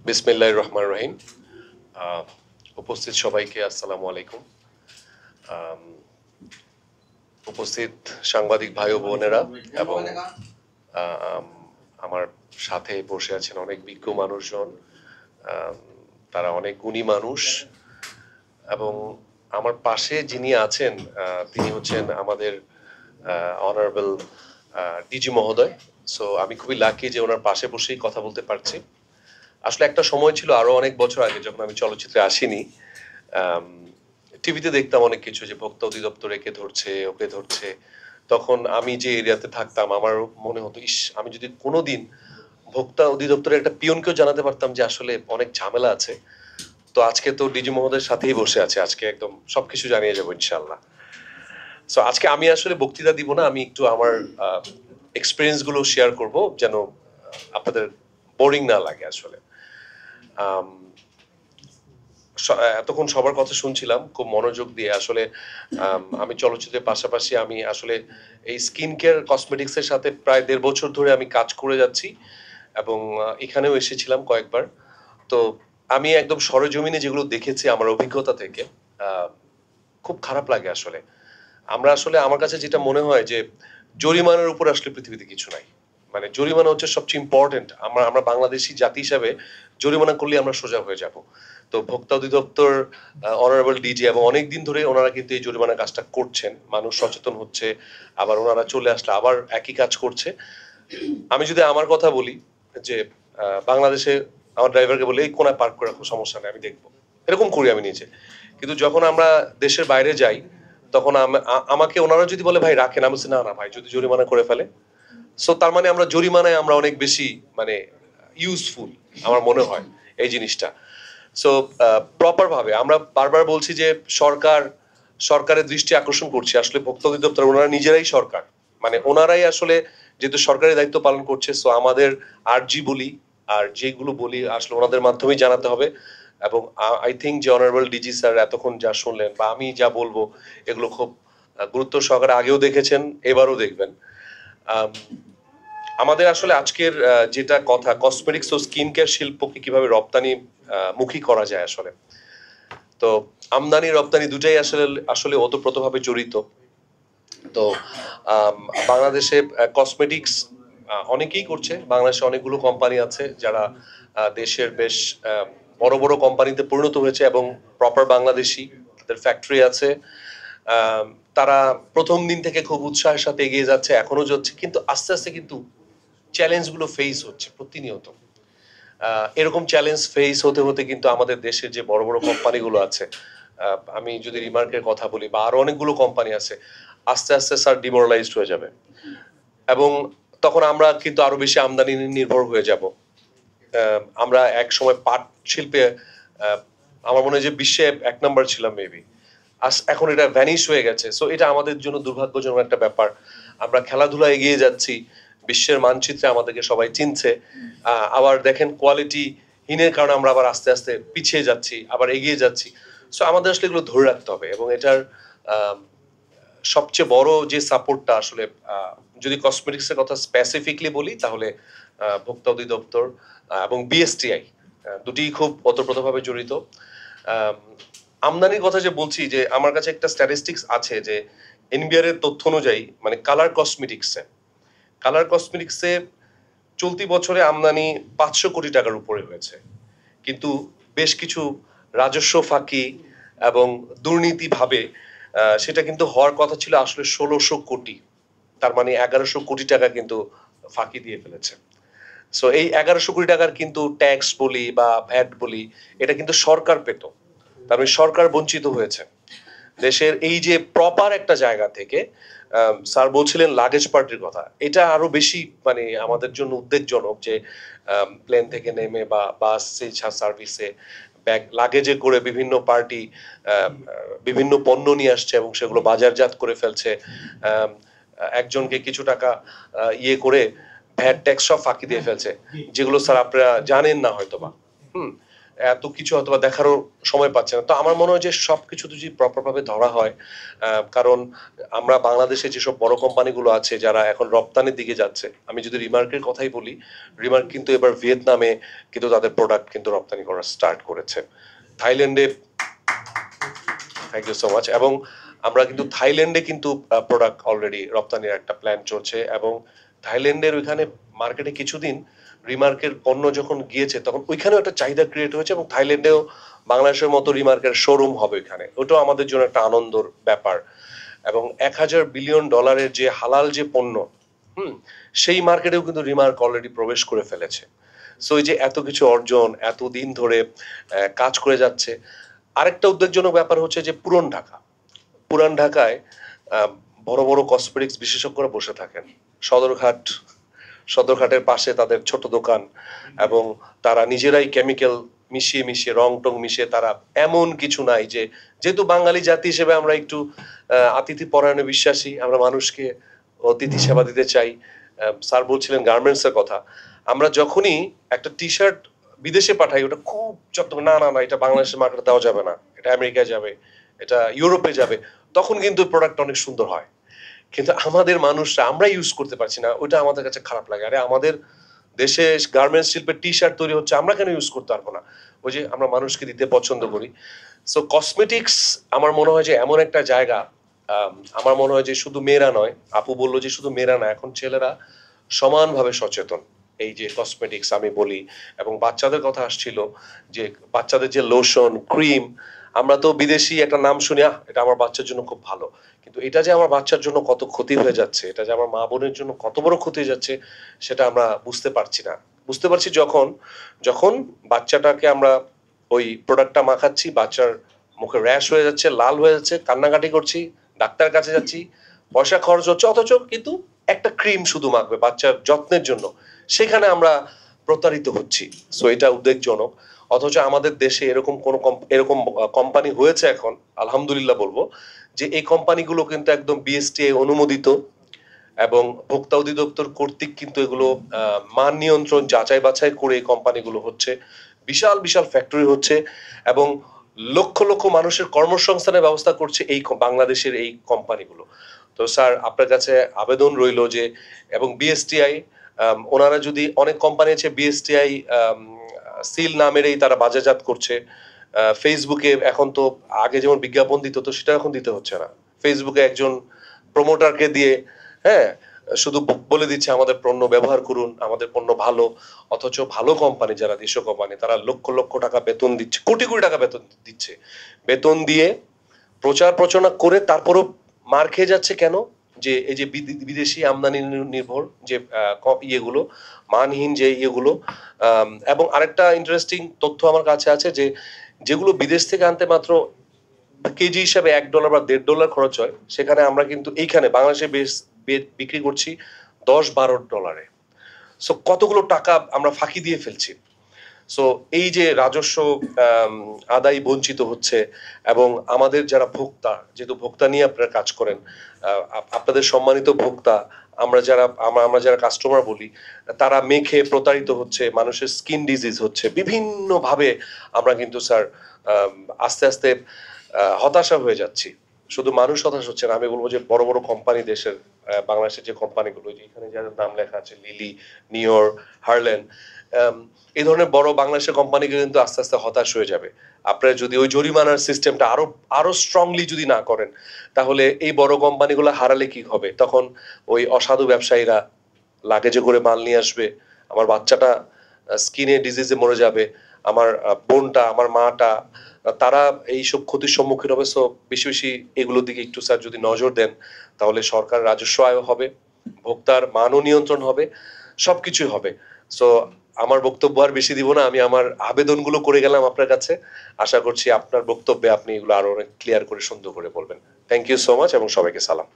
বিসমিল্লাহির রহমানির রহিম। উপস্থিত সবাইকে আসসালামু আলাইকুম। আম, উপস্থিত সাংবাদিক ভাই ও বোনেরা এবং আম, আমার সাথে বসে আছেন অনেক বিজ্ঞ মানুষজন। আম, তারা অনেক গুণী মানুষ এবং আমার পাশে যিনি আছেন তিনি হচ্ছেন আমাদের অনারেবল ডিজি মহোদয়। সো আমি খুবই লাকি যে ওনার পাশে বসেই কথা বলতে পারছি। আসলে একটা সময় ছিল আরো অনেক বছর আগে যখন আমি চলচ্চিত্রে আসিনি, টিভিতে দেখতাম অনেক কিছু যে ভোক্তা অধিদপ্তর একে ধরছে ওকে ধরছে। তখন আমি যে এরিয়াতে থাকতাম আমার মনে হতো, ইস আমি যদি কোনোদিন ভোক্তা অধিদপ্তরের একটা পিয়নকেও জানাতে পারতাম যে আসলে অনেক ঝামেলা আছে। তো আজকে তো ডিজি মহোদয়ের সাথেই বসে আছে, আজকে একদম সবকিছু জানিয়ে যাবো ইনশাল্লাহ। সো আজকে আমি আসলে বক্তৃতা দিব না, আমি একটু আমার এক্সপিরিয়েন্স গুলো শেয়ার করব যেন আপনাদের বোরিং না লাগে আসলে। আম, এতক্ষণ সবার কথা শুনছিলাম খুব মনোযোগ দিয়ে। আসলে আমি চলচ্চিত্রের পাশাপাশি আমি আসলে এই স্কিন কেয়ার কসমেটিক্স এর সাথে প্রায় 1.5 বছর ধরে আমি কাজ করে যাচ্ছি এবং এখানেও এসেছিলাম কয়েকবার। তো আমি একদম সরেজমিনে যেগুলো দেখেছি আমার অভিজ্ঞতা থেকে আহ, খুব খারাপ লাগে আসলে। আমরা আসলে আমার কাছে যেটা মনে হয় যে জরিমানার উপর আসলে পৃথিবীতে কিছু নাই। মানে জরিমানা হচ্ছে সবচেয়ে ইম্পর্টেন্ট। আমরা আমরা বাংলাদেশি জাতি হিসাবে জরিমানা করলে আমরা সোজা হয়ে যাব। তো ভোক্তা অধিদপ্তর অনারেবল ডিজি এবং অনেক দিন ধরে ওনারা কিন্তু এই জরিমানা কাজটা করছেন, মানুষ সচেতন হচ্ছে, আবার ওনারা চলে আসলে আবার একই কাজ করছে। আমি যদি আমার কথা বলি যে বাংলাদেশে আমার ড্রাইভারকে বলে এই কোনায় পার্ক করে রাখো, সমস্যা নেই আমি দেখবো, এরকম করি আমি নিজে। কিন্তু যখন আমরা দেশের বাইরে যাই তখন আমাকে ওনারা যদি বলে ভাই রাখেন, আমি বলছি না না ভাই, যদি জরিমানা করে ফেলে। সো তার মানে আমরা জরিমানায় আমরা অনেক বেশি মানে ইউজফুল আমার মনে হয় এই জিনিসটা। সো প্রপার ভাবে আমরা বারবার বলছি যে সরকারের দৃষ্টি আকর্ষণ করছি, আসলে ভোক্তা অধিদপ্তর ওনারা নিজেরাই সরকার। মানে ওনারাই আসলে যেহেতু সরকারি দায়িত্ব পালন করছে, সো আমাদের আরজি বলি আর যেগুলো বলি আসলে ওনাদের মাধ্যমেই জানাতে হবে। এবং আই থিঙ্ক যে অনারেবল ডিজি স্যার এতক্ষণ যা শুনলেন বা আমি যা বলবো এগুলো খুব গুরুত্ব সহকারে আগেও দেখেছেন, এবারও দেখবেন। আম, আমাদের আসলে আজকের যেটা কথা, কসমেটিক্স ও স্কিন কেয়ার শিল্পকে কিভাবে রপ্তানি মুখী করা যায় আসলে। তো আমদানি রপ্তানি দুটাই আসলে আসলে ওতপ্রোতভাবে জড়িত। তো আম, বাংলাদেশে কসমেটিক্স অনেকেই করছে, বাংলাদেশে অনেকগুলো কোম্পানি আছে যারা দেশের বেশ বড় বড় কোম্পানিতে পরিণত হয়েছে এবং প্রপার বাংলাদেশি, তাদের ফ্যাক্টরি আছে। আম, তারা প্রথম দিন থেকে খুব উৎসাহের সাথে এগিয়ে যাচ্ছে, এখনো যাচ্ছে, কিন্তু আস্তে আস্তে কিন্তু চ্যালেঞ্জ গুলো ফেস হচ্ছে প্রতিনিয়ত। এরকম চ্যালেঞ্জ ফেস হতে হতে কিন্তু আমাদের দেশের যে বড় বড় কোম্পানিগুলো আছে, আমি যদি রিমার্কের কথা বলি বা আরো অনেকগুলো কোম্পানি আছে, আস্তে আস্তে স্যার ডিমোরালাইজড হয়ে যাবে এবং তখন আমরা কিন্তু আরো বেশি আমদানি নির্ভর হয়ে যাব। আমরা এক সময় পাট শিল্পে আহ, আমার মনে হয় যে বিশ্বে 1 নম্বর ছিলাম মেবি, এখন এটা ভ্যানিশ হয়ে গেছে। সো এটা আমাদের জন্য দুর্ভাগ্যজনক একটা ব্যাপার। আমরা খেলাধুলা এগিয়ে যাচ্ছি, বিশ্বের মানচিত্রে আমাদেরকে সবাই চিনছে, আবার দেখেন কোয়ালিটি হীনের কারণে আমরা আবার আস্তে আস্তে পিছিয়ে যাচ্ছি, আবার এগিয়ে যাচ্ছি। সো আমাদের আসলে এগুলো ধরে রাখতে হবে এবং এটার আহ, সবচেয়ে বড় যে সাপোর্টটা আসলে যদি কসমেটিক্স এর কথা স্পেসিফিকলি বলি তাহলে ভোক্তা অধিদপ্তর এবং বিএসটিআই দুটিই খুব ওতপ্রোতভাবে জড়িত। আম, আমদানির কথা যে বলছি, যে আমার কাছে একটা স্ট্যাটিস্টিক্স আছে যে এনবিআর এর তথ্য অনুযায়ী মানে কালার কসমেটিক্সে চলতি বছরে আমদানি 500 কোটি টাকার উপরে হয়েছে। কিন্তু বেশ কিছু রাজস্ব ফাঁকি এবং দুর্নীতি ভাবে সেটা কিন্তু হওয়ার কথা ছিল আসলে 1600 কোটি। তার মানে 1100 কোটি টাকা কিন্তু ফাঁকি দিয়ে ফেলেছে। সো এই 1100 কোটি টাকার কিন্তু ট্যাক্স বলি বা ভ্যাট বলি, এটা কিন্তু সরকার পেত। তার মানে সরকার বঞ্চিত হয়েছে দেশের এই যে প্রপার একটা জায়গা থেকে। স্যার বলছিলেন লাগেজ পার্টির কথা, এটা আরো বেশি মানে আমাদের জন্য উদ্বেগজনক যে প্লেন থেকে নেমে বা বাস সার্ভিসে ব্যাগ লাগেজে করে বিভিন্ন পার্টি বিভিন্ন পণ্য নিয়ে আসছে এবং সেগুলো বাজারজাত করে ফেলছে। আম, একজনকে কিছু টাকা ইয়ে করে ভ্যাট ট্যাক্স সব ফাঁকি দিয়ে ফেলছে, যেগুলো স্যার আপনারা জানেন না হয়তোবা। হুম। এত কিছু হয়তো বা দেখারও সময় পাচ্ছে না। তো আমার মনে হয় যে সবকিছু যদি প্রপার ভাবে ধরা হয়, কারণ আমরা বাংলাদেশে যেসব বড় কোম্পানিগুলো আছে যারা এখন রপ্তানির দিকে যাচ্ছে, আমি যদি রিমার্কের কথাই বলি, রিমার্ক কিন্তু এবার ভিয়েতনামে কিন্তু তাদের প্রোডাক্ট কিন্তু রপ্তানি করা স্টার্ট করেছে, থাইল্যান্ডে, থ্যাংক ইউ সো মাচ, এবং আমরা কিন্তু থাইল্যান্ডে কিন্তু প্রোডাক্ট অলরেডি রপ্তানির একটা প্ল্যান চলছে, এবং থাইল্যান্ডের ওইখানে মার্কেটে কিছুদিন রিমার্কের পণ্য যখন গিয়েছে তখন ওইখানেও একটা চাহিদা ক্রিয়েট হয়েছে, এবং থাইল্যান্ডেও বাংলাদেশের মতো রিমার্কের শোরুম হবে ওইখানে, ওটাও আমাদের জন্য একটা আনন্দর ব্যাপার। এবং 1,000 বিলিয়ন ডলারের যে হালাল যে পণ্য, সেই মার্কেটেও কিন্তু রিমার্ক অলরেডি প্রবেশ করে ফেলেছে। সো এই যে এত কিছু অর্জন এতদিন ধরে কাজ করে যাচ্ছে। আরেকটা উদ্বেগজনক ব্যাপার হচ্ছে যে পুরান ঢাকায় বড় বড় কসমেটিক্স বিশেষজ্ঞরা বসে থাকেন, সদরঘাটের পাশে তাদের ছোট দোকান, এবং তারা নিজেরাই কেমিক্যাল মিশিয়ে মিশিয়ে রং টং মিশিয়ে, তারা এমন কিছু নাই যে, যেহেতু বাঙালি জাতি হিসেবে আমরা একটু আতিথি পরায়ণে বিশ্বাসী, আমরা মানুষকে অতিথি সেবা দিতে চাই। স্যার বলছিলেন গার্মেন্টস এর কথা, আমরা যখনই একটা টি শার্ট বিদেশে পাঠাই ওটা খুব যত্ন, না না না এটা বাংলাদেশের মার্কেটে দেওয়া যাবে না, এটা আমেরিকায় যাবে, এটা ইউরোপে যাবে, তখন কিন্তু প্রোডাক্ট অনেক সুন্দর হয়। কিন্তু আমাদের মানুষরা আমরা ইউজ করতে পারছি না, ওটা আমাদের কাছে খারাপ লাগে। আরে আমাদের দেশে গার্মেন্টস শিল্পের টি শার্ট তৈরি হচ্ছে, আমরা কেন ইউজ করতে পারবো না? ওই যে আমরা মানুষকে দিতে পছন্দ করি। সো কসমেটিক্স আমার মনে হয় যে এমন একটা জায়গা, আমার মনে হয় যে শুধু মেয়েরা নয়, আপু বললো যে শুধু মেয়েরা না, এখন ছেলেরা সমানভাবে সচেতন। এই যে কসমেটিক্স আমি বলি, এবং বাচ্চাদের কথা আসছিল, যে বাচ্চাদের যে লোশন ক্রিম, আমরা তো বিদেশি একটা নাম শুনি, এটা আমার বাচ্চার জন্য খুব ভালো, কিন্তু এটা যে আমার বাচ্চার জন্য কত ক্ষতি হয়ে যাচ্ছে, এটা যে আমার মা বোনের জন্য কত বড় ক্ষতি হয়ে যাচ্ছে, সেটা আমরা বুঝতে পারছি না। বুঝতে পারছি যখন যখন বাচ্চাটাকে আমরা ওই প্রোডাক্টটা মাখাচ্ছি, বাচ্চার মুখে র্যাশ হয়ে যাচ্ছে, লাল হয়ে যাচ্ছে, কান্নাকাটি করছি, ডাক্তার কাছে যাচ্ছি, পয়সা খরচ হচ্ছে, অথচ কিন্তু একটা ক্রিম শুধু মাখবে বাচ্চার যত্নের জন্য, সেখানে আমরা প্রতারিত হচ্ছি। সো এটা উদ্বেগজনক। অথচ আমাদের দেশে এরকম কোম্পানি হয়েছে এখন, আলহামদুলিল্লাহ বলবো, যে এই কোম্পানিগুলো কিন্তু একদম বিএসটিআই অনুমোদিত, এবং ভোক্তা অধিদপ্তর কর্তৃক কিন্তু এগুলো মান নিয়ন্ত্রণ যাচাই বাছাই করে এই কোম্পানিগুলো হচ্ছে, বিশাল বিশাল ফ্যাক্টরি হচ্ছে, এবং লক্ষ লক্ষ মানুষের কর্মসংস্থানের ব্যবস্থা করছে এই বাংলাদেশের এই কোম্পানিগুলো। তো স্যার আপনার কাছে আবেদন রইল যে, এবং বিএসটিআই ওনারা যদি, অনেক কোম্পানি আছে বিএসটিআই সিল না মেরেই তারা বাজারজাত করছে। ফেসবুকে এখন তো আগে যেমন বিজ্ঞাপন দিত, তো সেটা এখন দিতে হচ্ছে না, ফেসবুকে একজন প্রমোটারকে দিয়ে, হ্যাঁ, শুধু বলে দিচ্ছে আমাদের পণ্য ব্যবহার করুন, আমাদের পণ্য ভালো। অথচ ভালো কোম্পানি যারা দেশীয় কোম্পানি, তারা লক্ষ লক্ষ টাকা বেতন দিচ্ছে, কোটি কোটি টাকা বেতন দিচ্ছে, বেতন দিয়ে প্রচার প্রচারণা করে তারপরও মার খেয়ে যাচ্ছে। কেন? যে এই যে বিদেশি আমদানি নির্ভর যে ইয়েগুলো, মানহীন যে ইয়েগুলো। এবং আরেকটা ইন্টারেস্টিং তথ্য আমার কাছে আছে যে, যেগুলো বিদেশ থেকে আনতে মাত্র কেজি হিসাবে $1 বা $1.5 খরচ হয়, সেখানে আমরা কিন্তু এইখানে বাংলাদেশে বিক্রি করছি $10-12। সো কতগুলো টাকা আমরা ফাঁকি দিয়ে ফেলছি। সো এই যে রাজস্ব আদায় বঞ্চিত হচ্ছে, এবং আমাদের যারা ভোক্তা, যেহেতু ভোক্তা নিয়ে আপনারা কাজ করেন, আপনাদের সম্মানিত ভোক্তা, আমরা যারা কাস্টমার বলি, তারা মেখে প্রতারিত হচ্ছে, মানুষের স্কিন ডিজিজ হচ্ছে বিভিন্ন ভাবে। আমরা কিন্তু স্যার আস্তে আস্তে হতাশা হয়ে যাচ্ছি। শুধু মানুষ হতাশ হচ্ছে না, আমি বলবো যে বড় বড় কোম্পানি দেশের, বাংলাদেশের যে কোম্পানিগুলো, এখানে যাদের নাম লেখা আছে, লিলি, নিওর, হার্লেন, এই ধরনের বড় বাংলাদেশের কোম্পানিগুলো কিন্তু আস্তে আস্তে হতাশ হয়ে যাবে। আপনারা যদি ওই জরিমানার সিস্টেমটা আরো স্ট্রংলি যদি না করেন, তাহলে এই বড় কোম্পানিগুলো হারালে কি হবে? তখন ওই অসাধু ব্যবসায়ীরা লাগেজে করে মাল নিয়ে আসবে, আমার বাচ্চাটা স্কিনে ডিজিজে মরে যাবে, আমার বোনটা, আমার মাটা, তারা এইসব ক্ষতির সম্মুখীন হবে। সো বেশি বেশি এগুলোর দিকে একটু স্যার যদি নজর দেন, তাহলে সরকার রাজস্ব আয় হবে, ভোক্তার মানও নিয়ন্ত্রণ হবে, সবকিছুই হবে। সো আমার বক্তব্য আর বেশি দিব না, আমি আমার আবেদনগুলো করে গেলাম আপনার কাছে। আশা করছি আপনার বক্তব্যে আপনি এগুলো আরো অনেক ক্লিয়ার করে সুন্দর করে বলবেন। থ্যাংক ইউ সো মাচ, এবং সবাইকে সালাম।